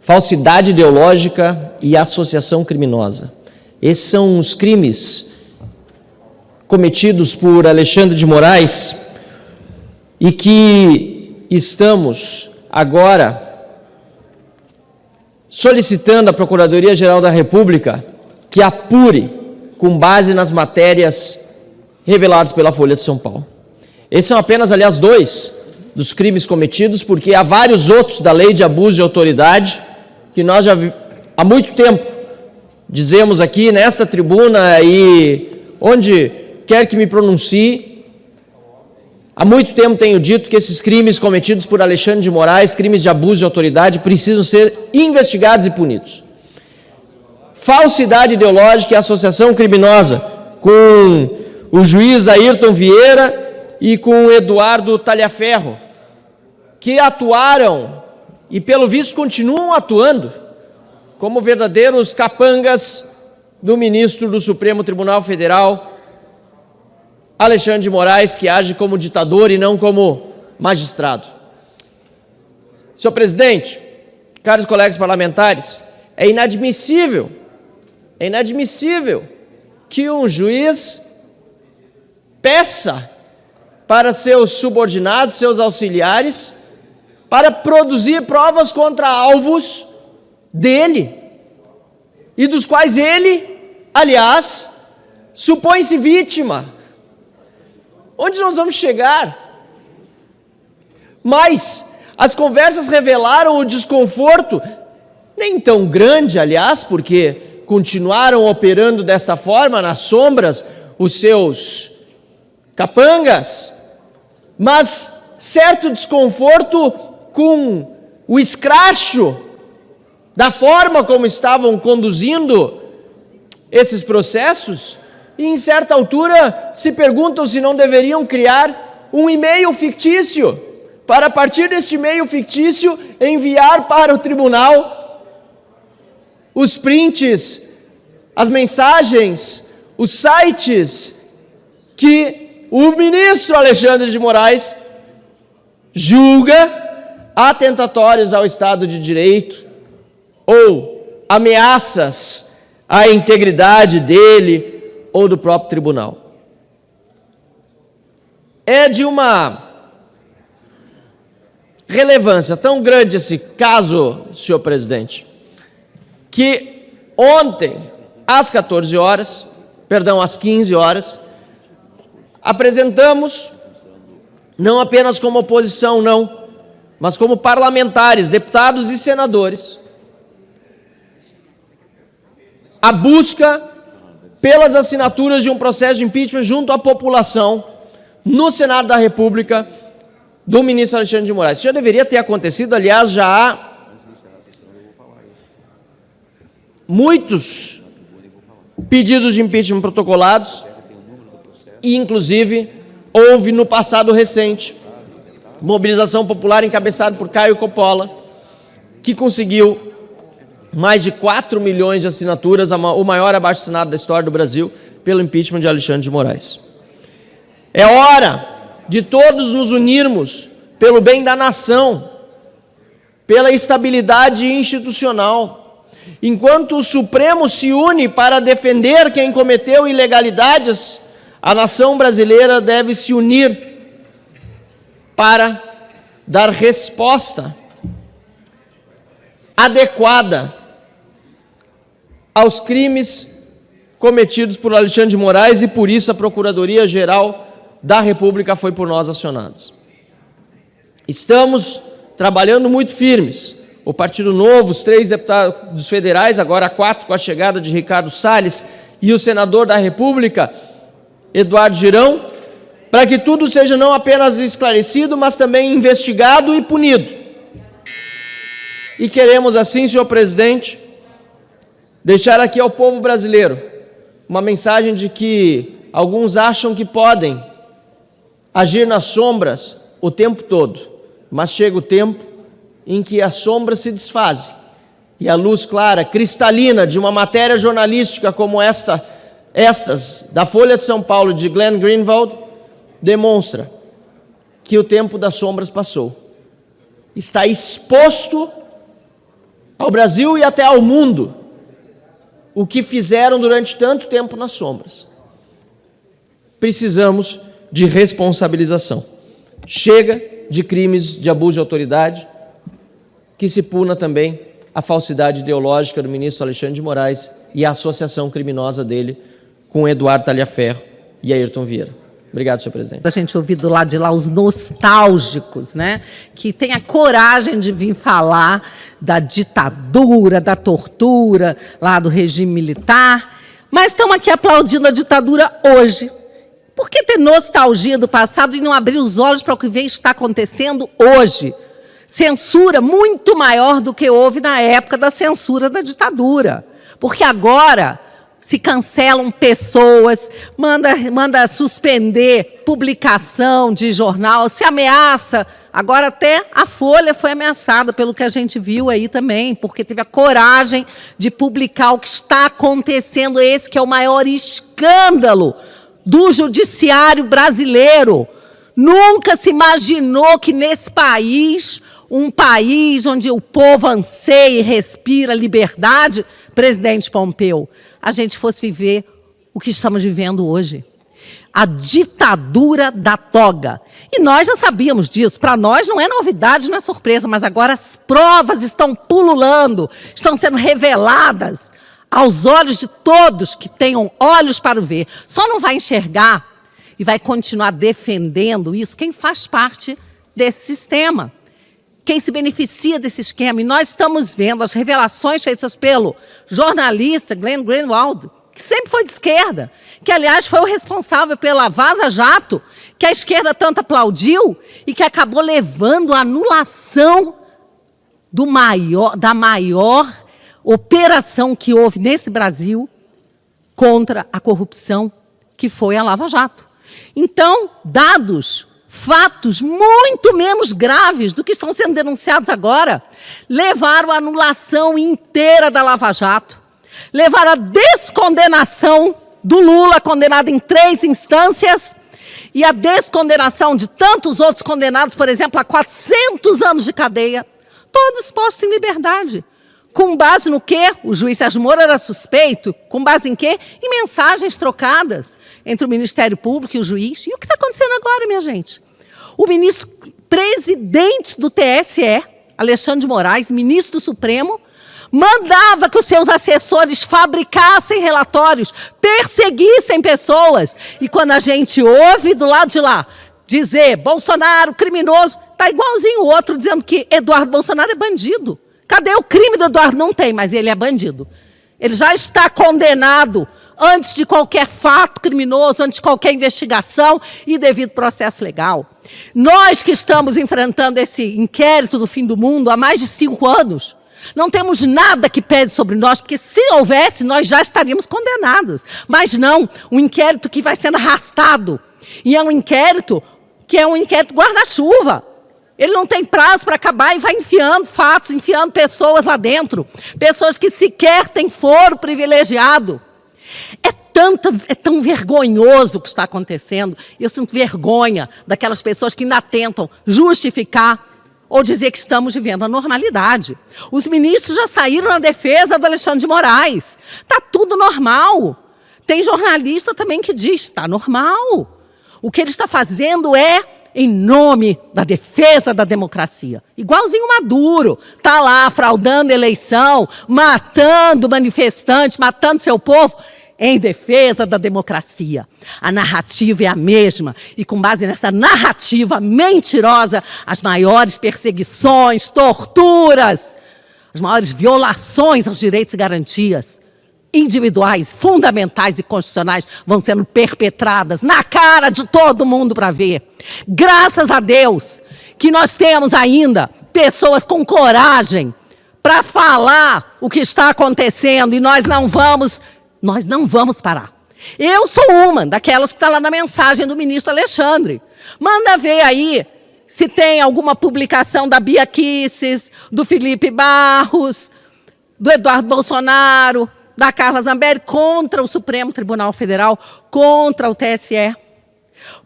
falsidade ideológica e associação criminosa. Esses são os crimes cometidos por Alexandre de Moraes e que estamos agora solicitando à Procuradoria-Geral da República que apure com base nas matérias reveladas pela Folha de São Paulo. Esses são apenas, aliás, 2 dos crimes cometidos, porque há vários outros da Lei de Abuso de Autoridade que nós já há muito tempo dizemos aqui nesta tribuna e onde quer que me pronuncie, há muito tempo tenho dito que esses crimes cometidos por Alexandre de Moraes, crimes de abuso de autoridade, precisam ser investigados e punidos. Falsidade ideológica e associação criminosa com o juiz Ayrton Vieira e com o Eduardo Talhaferro, que atuaram e pelo visto continuam atuando como verdadeiros capangas do ministro do Supremo Tribunal Federal, Alexandre de Moraes, que age como ditador e não como magistrado. Senhor presidente, caros colegas parlamentares, é inadmissível que um juiz peça para seus subordinados, seus auxiliares, para produzir provas contra alvos dele, e dos quais ele, aliás, supõe-se vítima. Onde nós vamos chegar? Mas as conversas revelaram o desconforto, nem tão grande, aliás, porque continuaram operando desta forma, nas sombras, os seus capangas, mas certo desconforto com o escracho da forma como estavam conduzindo esses processos, e em certa altura se perguntam se não deveriam criar um e-mail fictício, para a partir deste e-mail fictício enviar para o tribunal os prints, as mensagens, os sites que o ministro Alexandre de Moraes julga atentatórios ao Estado de Direito ou ameaças à integridade dele ou do próprio tribunal. É de uma relevância tão grande esse caso, senhor presidente, que ontem, às 15 horas, apresentamos, não apenas como oposição, não, mas como parlamentares, deputados e senadores, a busca pelas assinaturas de um processo de impeachment junto à população no Senado da República do ministro Alexandre de Moraes. Isso já deveria ter acontecido, aliás, já há muitos pedidos de impeachment protocolados e, inclusive, houve no passado recente mobilização popular encabeçada por Caio Coppola, que conseguiu mais de 4 milhões de assinaturas, o maior abaixo-assinado da história do Brasil, pelo impeachment de Alexandre de Moraes. É hora de todos nos unirmos pelo bem da nação, pela estabilidade institucional. Enquanto o Supremo se une para defender quem cometeu ilegalidades, a nação brasileira deve se unir para dar resposta adequada aos crimes cometidos por Alexandre de Moraes, e por isso a Procuradoria-Geral da República foi por nós acionados. Estamos trabalhando muito firmes. O Partido Novo, os 3 deputados federais, agora 4 com a chegada de Ricardo Salles, e o senador da República, Eduardo Girão, para que tudo seja não apenas esclarecido, mas também investigado e punido. E queremos assim, senhor presidente, deixar aqui ao povo brasileiro uma mensagem de que alguns acham que podem agir nas sombras o tempo todo, mas chega o tempo em que as sombras se desfazem e a luz clara, cristalina de uma matéria jornalística como estas da Folha de São Paulo, de Glenn Greenwald, demonstra que o tempo das sombras passou. Está exposto ao Brasil e até ao mundo o que fizeram durante tanto tempo nas sombras. Precisamos de responsabilização. Chega de crimes de abuso de autoridade, que se puna também a falsidade ideológica do ministro Alexandre de Moraes e a associação criminosa dele com Eduardo Talhaferro e Ayrton Vieira. Obrigado, senhor presidente. A gente ouviu do lado de lá os nostálgicos, né? Que tem a coragem de vir falar da ditadura, da tortura, lá do regime militar, mas estão aqui aplaudindo a ditadura hoje. Por que ter nostalgia do passado e não abrir os olhos para o que está acontecendo hoje? Censura muito maior do que houve na época da censura da ditadura. Porque agora se cancelam pessoas, manda suspender publicação de jornal, se ameaça. Agora até a Folha foi ameaçada, pelo que a gente viu aí também, porque teve a coragem de publicar o que está acontecendo, esse que é o maior escândalo do judiciário brasileiro. Nunca se imaginou que nesse país, um país onde o povo anseia e respira liberdade, presidente Pompeu, a gente fosse viver o que estamos vivendo hoje. A ditadura da toga. E nós já sabíamos disso. Para nós não é novidade, não é surpresa, mas agora as provas estão pululando, estão sendo reveladas aos olhos de todos que tenham olhos para ver. Só não vai enxergar e vai continuar defendendo isso quem faz parte desse sistema, quem se beneficia desse esquema. E nós estamos vendo as revelações feitas pelo jornalista Glenn Greenwald, que sempre foi de esquerda, que, aliás, foi o responsável pela Vaza Jato, que a esquerda tanto aplaudiu e que acabou levando à anulação da maior operação que houve nesse Brasil contra a corrupção, que foi a Lava Jato. Então, dados, fatos muito menos graves do que estão sendo denunciados agora, levaram à anulação inteira da Lava Jato, levaram à descondenação do Lula, condenado em 3 instâncias, e a descondenação de tantos outros condenados, por exemplo, a 400 anos de cadeia, todos postos em liberdade. Com base no quê? O juiz Sérgio Moro era suspeito. Com base em quê? Em mensagens trocadas entre o Ministério Público e o juiz. E o que está acontecendo agora, minha gente? O ministro presidente do TSE, Alexandre de Moraes, ministro do Supremo, mandava que os seus assessores fabricassem relatórios, perseguissem pessoas. E quando a gente ouve do lado de lá dizer Bolsonaro, criminoso, está igualzinho o outro dizendo que Eduardo Bolsonaro é bandido. Cadê o crime do Eduardo? Não tem, mas ele é bandido. Ele já está condenado antes de qualquer fato criminoso, antes de qualquer investigação e devido processo legal. Nós que estamos enfrentando esse inquérito do fim do mundo há mais de 5 anos, não temos nada que pese sobre nós, porque se houvesse, nós já estaríamos condenados. Mas não, um inquérito que vai sendo arrastado. E é um inquérito que é um inquérito guarda-chuva. Ele não tem prazo para acabar e vai enfiando fatos, enfiando pessoas lá dentro. Pessoas que sequer têm foro privilegiado. É tão vergonhoso o que está acontecendo. Eu sinto vergonha daquelas pessoas que ainda tentam justificar ou dizer que estamos vivendo a normalidade. Os ministros já saíram na defesa do Alexandre de Moraes. Está tudo normal. Tem jornalista também que diz, está normal. O que ele está fazendo é em nome da defesa da democracia. Igualzinho Maduro, está lá fraudando eleição, matando manifestantes, matando seu povo, em defesa da democracia. A narrativa é a mesma, e com base nessa narrativa mentirosa, as maiores perseguições, torturas, as maiores violações aos direitos e garantias individuais, fundamentais e constitucionais vão sendo perpetradas na cara de todo mundo para ver. Graças a Deus que nós temos ainda pessoas com coragem para falar o que está acontecendo e nós não vamos parar. Eu sou uma daquelas que está lá na mensagem do ministro Alexandre. Manda ver aí se tem alguma publicação da Bia Kicis, do Felipe Barros, do Eduardo Bolsonaro, da Carla Zambelli contra o Supremo Tribunal Federal, contra o TSE.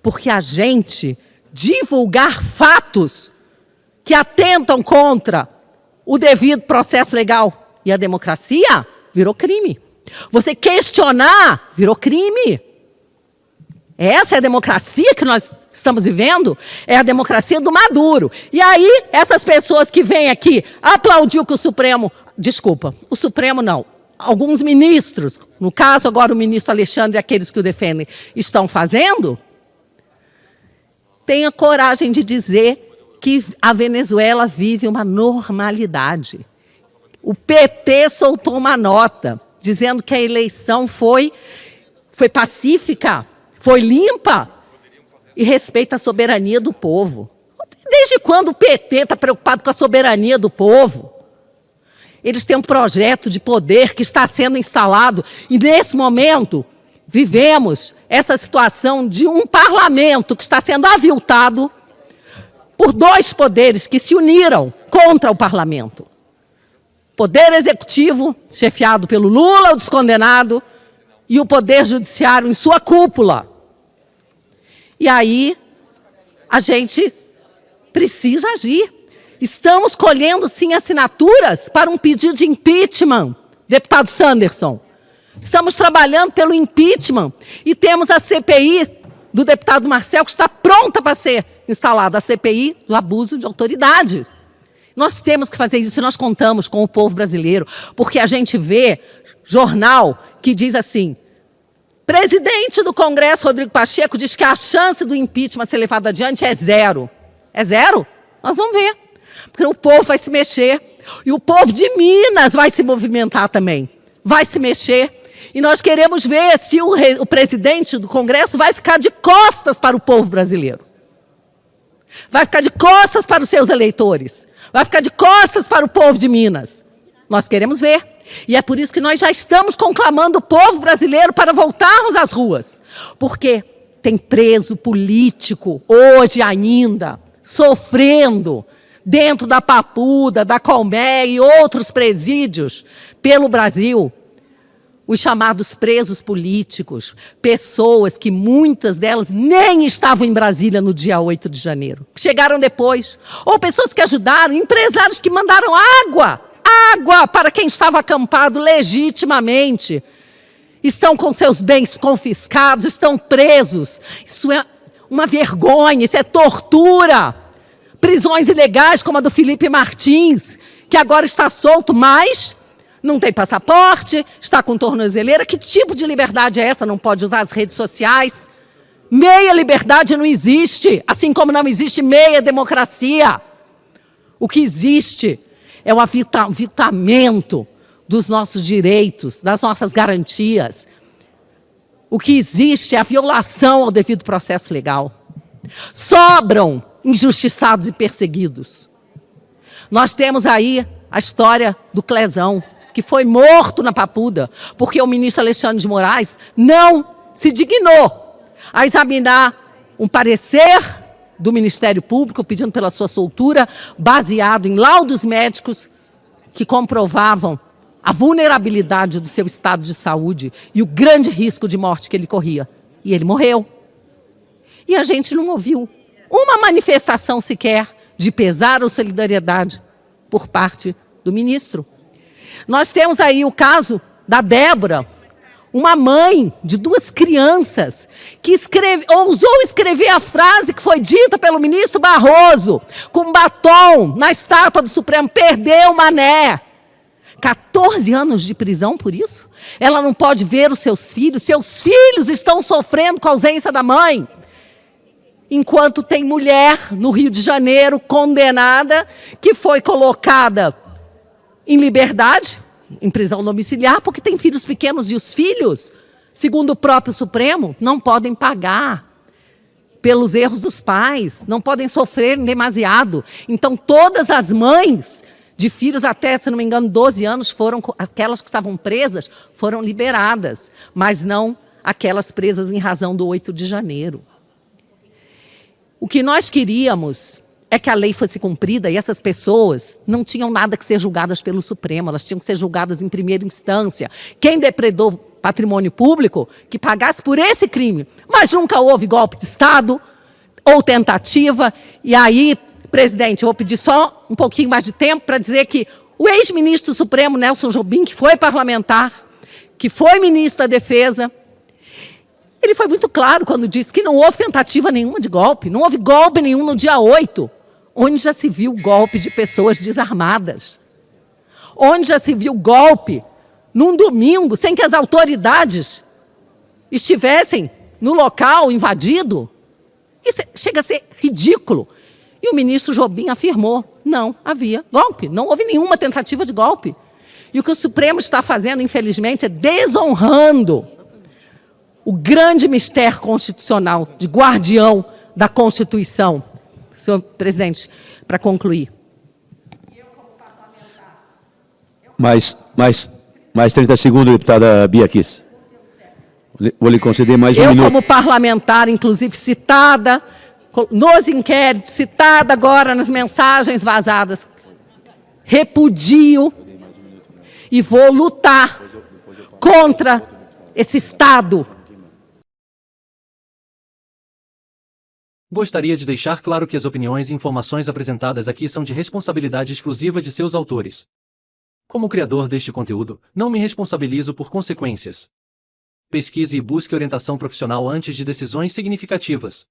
Porque a gente divulgar fatos que atentam contra o devido processo legal e a democracia, virou crime. Você questionar, virou crime. Essa é a democracia que nós estamos vivendo? É a democracia do Maduro. E aí, essas pessoas que vêm aqui aplaudir o que o Supremo... Desculpa, o Supremo não. Alguns ministros, no caso agora o ministro Alexandre e aqueles que o defendem, estão fazendo, tenha coragem de dizer que a Venezuela vive uma normalidade. O PT soltou uma nota dizendo que a eleição foi pacífica, foi limpa e respeita a soberania do povo. Desde quando o PT está preocupado com a soberania do povo? Eles têm um projeto de poder que está sendo instalado e, nesse momento, vivemos essa situação de um parlamento que está sendo aviltado por dois poderes que se uniram contra o parlamento. Poder executivo, chefiado pelo Lula, o descondenado, e o poder judiciário em sua cúpula. E aí, a gente precisa agir. Estamos colhendo, sim, assinaturas para um pedido de impeachment, deputado Sanderson. Estamos trabalhando pelo impeachment e temos a CPI do deputado Marcel, que está pronta para ser instalada, a CPI do abuso de autoridades. Nós temos que fazer isso, nós contamos com o povo brasileiro, porque a gente vê jornal que diz assim: presidente do Congresso, Rodrigo Pacheco, diz que a chance do impeachment ser levado adiante é zero. É zero? Nós vamos ver. Porque o povo vai se mexer. E o povo de Minas vai se movimentar também. Vai se mexer. E nós queremos ver se o presidente do Congresso vai ficar de costas para o povo brasileiro. Vai ficar de costas para os seus eleitores. Vai ficar de costas para o povo de Minas. Nós queremos ver. E é por isso que nós já estamos conclamando o povo brasileiro para voltarmos às ruas. Porque tem preso político, hoje ainda, sofrendo, dentro da Papuda, da Colmeia e outros presídios pelo Brasil. Os chamados presos políticos, pessoas que muitas delas nem estavam em Brasília no dia 8 de janeiro, que chegaram depois, ou pessoas que ajudaram, empresários que mandaram água para quem estava acampado legitimamente, estão com seus bens confiscados, estão presos. Isso é uma vergonha, isso é tortura. Prisões ilegais como a do Felipe Martins, que agora está solto, mas não tem passaporte, está com tornozeleira. Que tipo de liberdade é essa? Não pode usar as redes sociais. Meia liberdade não existe, assim como não existe meia democracia. O que existe é o aviltamento dos nossos direitos, das nossas garantias. O que existe é a violação ao devido processo legal. Sobram injustiçados e perseguidos. Nós temos aí a história do Clezão, que foi morto na Papuda, porque o ministro Alexandre de Moraes não se dignou a examinar um parecer do Ministério Público pedindo pela sua soltura, baseado em laudos médicos que comprovavam a vulnerabilidade do seu estado de saúde e o grande risco de morte que ele corria. E ele morreu. E a gente não ouviu uma manifestação sequer de pesar ou solidariedade por parte do ministro. Nós temos aí o caso da Débora, uma mãe de duas crianças, que ousou escrever a frase que foi dita pelo ministro Barroso, com batom na estátua do Supremo: perdeu Mané. 14 anos de prisão por isso? Ela não pode ver os seus filhos estão sofrendo com a ausência da mãe. Enquanto tem mulher no Rio de Janeiro condenada, que foi colocada em liberdade, em prisão domiciliar, porque tem filhos pequenos e os filhos, segundo o próprio Supremo, não podem pagar pelos erros dos pais, não podem sofrer demasiado. Então, todas as mães de filhos até, se não me engano, 12 anos, aquelas que estavam presas, foram liberadas, mas não aquelas presas em razão do 8 de janeiro. O que nós queríamos é que a lei fosse cumprida e essas pessoas não tinham nada que ser julgadas pelo Supremo, elas tinham que ser julgadas em primeira instância. Quem depredou patrimônio público, que pagasse por esse crime. Mas nunca houve golpe de Estado ou tentativa, e aí presidente, eu vou pedir só um pouquinho mais de tempo para dizer que o ex-ministro Supremo Nelson Jobim, que foi parlamentar, que foi ministro da Defesa, ele foi muito claro quando disse que não houve tentativa nenhuma de golpe, não houve golpe nenhum no dia 8, onde já se viu golpe de pessoas desarmadas, onde já se viu golpe num domingo, sem que as autoridades estivessem no local invadido. Isso chega a ser ridículo. E o ministro Jobim afirmou, não havia golpe, não houve nenhuma tentativa de golpe. E o que o Supremo está fazendo, infelizmente, é desonrando o grande mistério constitucional de guardião da Constituição. Senhor presidente, para concluir. Mais 30 segundos, deputada Bia Kiss. Vou lhe conceder mais um minuto. Eu, como parlamentar, inclusive citada nos inquéritos, citada agora nas mensagens vazadas, repudio e vou lutar contra esse Estado. Gostaria de deixar claro que as opiniões e informações apresentadas aqui são de responsabilidade exclusiva de seus autores. Como criador deste conteúdo, não me responsabilizo por consequências. Pesquise e busque orientação profissional antes de decisões significativas.